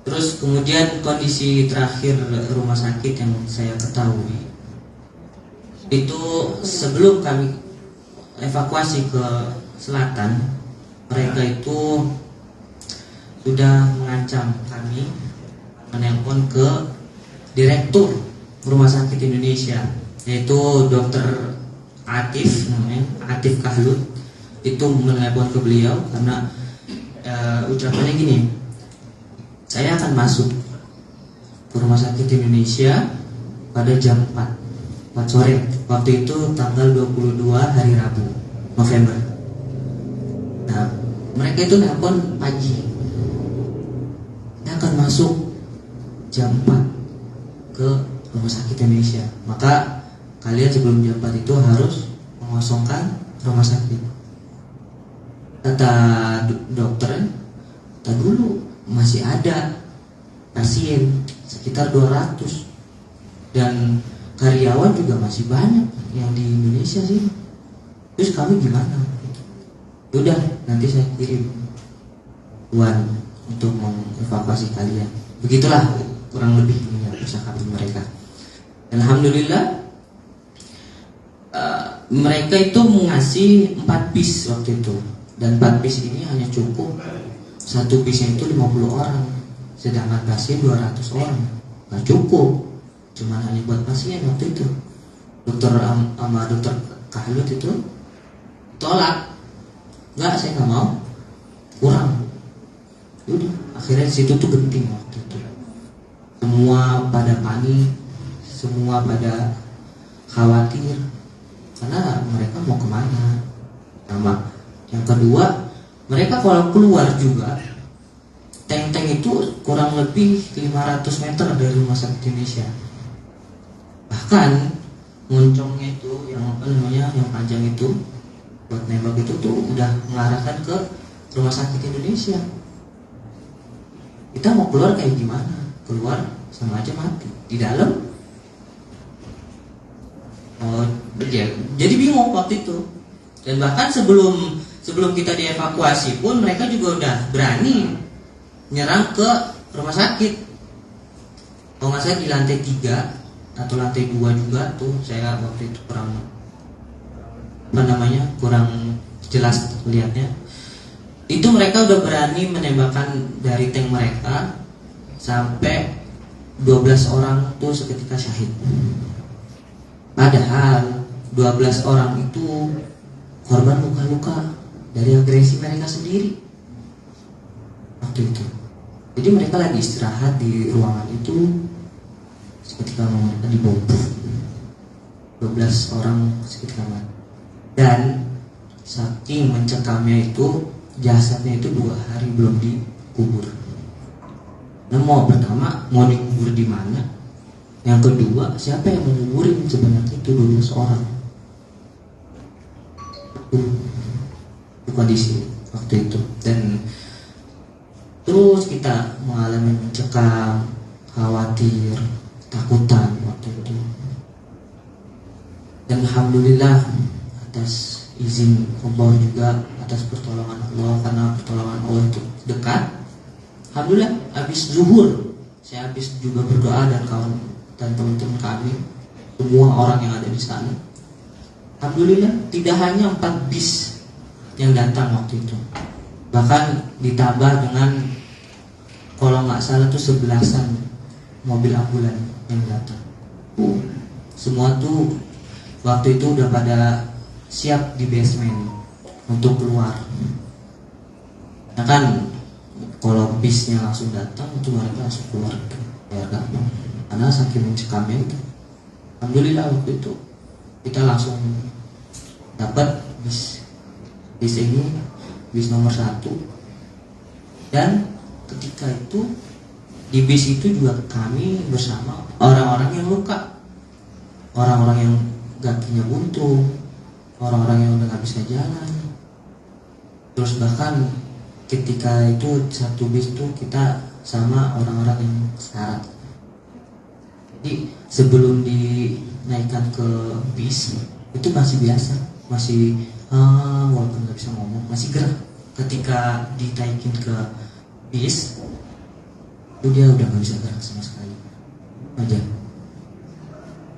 Terus kemudian kondisi terakhir rumah sakit yang saya ketahui itu sebelum kami evakuasi ke selatan, mereka itu sudah mengancam kami, menelpon ke direktur rumah sakit Indonesia, yaitu dokter Atif, namanya Atif Kahlut. Itu menelpon ke beliau karena ucapannya gini, saya akan masuk ke rumah sakit Indonesia pada jam 4 sore. Waktu itu tanggal 22 hari Rabu November. Nah, mereka itu nelpon pagi, saya akan masuk jam 4 ke rumah sakit Indonesia, maka kalian sebelum jam 4 itu harus mengosongkan rumah sakit. Kata dokter, kata dulu masih ada pasien sekitar 200 dan karyawan juga masih banyak yang di Indonesia sih. Terus kami gimana? Udah, nanti saya kirim uang untuk mengevakuasi kalian. Begitulah kurang lebih percakapan mereka. Dan alhamdulillah mereka itu mengasih 4 bis waktu itu. Dan 4 bis ini hanya cukup, satu bisnya itu 50 orang, sedangkan pasien 200 orang. Nggak cukup, cuma hanya buat pasien waktu itu. Dokter Kahlut itu tolak, nggak, saya nggak mau, kurang. Udah, akhirnya di situ tuh genting waktu itu. Semua pada panik, semua pada khawatir karena mereka mau kemana. Yang kedua, mereka kalau keluar juga, tank-tank itu kurang lebih 500 meter dari rumah sakit Indonesia. Bahkan moncongnya itu yang yang panjang itu buat nembak itu tuh udah mengarahkan ke rumah sakit Indonesia. Kita mau keluar kayak gimana? Keluar sama aja mati di dalam. Jadi bingung waktu itu. Dan bahkan sebelum kita dievakuasi pun mereka juga udah berani nyerang ke rumah sakit. Kalau nggak salah di lantai 3 atau lantai 2 juga tuh, saya waktu itu kurang jelas lihatnya. Itu mereka udah berani menembakkan dari tank mereka sampai 12 orang tuh seketika syahid. Padahal 12 orang itu korban luka-luka dari agresi mereka sendiri waktu itu. Jadi mereka lagi istirahat di ruangan itu, seketika mereka dibom. 12 orang seketika mati. Dan saking mencekamnya itu, jasadnya itu 2 hari belum dikubur. Nah, pertama mau dikubur di mana? Yang kedua, siapa yang menguburin sebanyak itu 12 orang? Itu kondisi waktu itu. Dan terus kita mengalami mencekam, khawatir, takutan waktu itu. Dan alhamdulillah atas izin Allah juga, atas pertolongan Allah, karena pertolongan Allah itu dekat. Alhamdulillah habis zuhur saya habis juga berdoa dan kawan dan teman-teman kami, semua orang yang ada di sana. Alhamdulillah tidak hanya 4 bis yang datang waktu itu, bahkan ditambah dengan kalau nggak salah tuh 11-an mobil ambulan yang datang. Semua tuh waktu itu udah pada siap di basement untuk keluar. Nah kan kalau bisnya langsung datang itu mereka langsung keluar biar gampang, karena saking mencekamnya itu. Alhamdulillah waktu itu kita langsung dapat bis ini, bis nomor 1. Dan ketika itu di bis itu juga kami bersama orang-orang yang luka, orang-orang yang kakinya buntung, orang-orang yang udah gak bisa jalan. Terus bahkan ketika itu satu bis itu kita sama orang-orang yang sekarat. Jadi sebelum dinaikkan ke bis itu masih biasa, masih walaupun nggak bisa ngomong masih gerak. Ketika ditaikin ke bis itu dia udah nggak bisa gerak sama sekali aja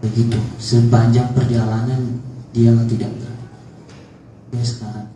begitu. Sepanjang perjalanan dia tidak gerak. Dia sekarang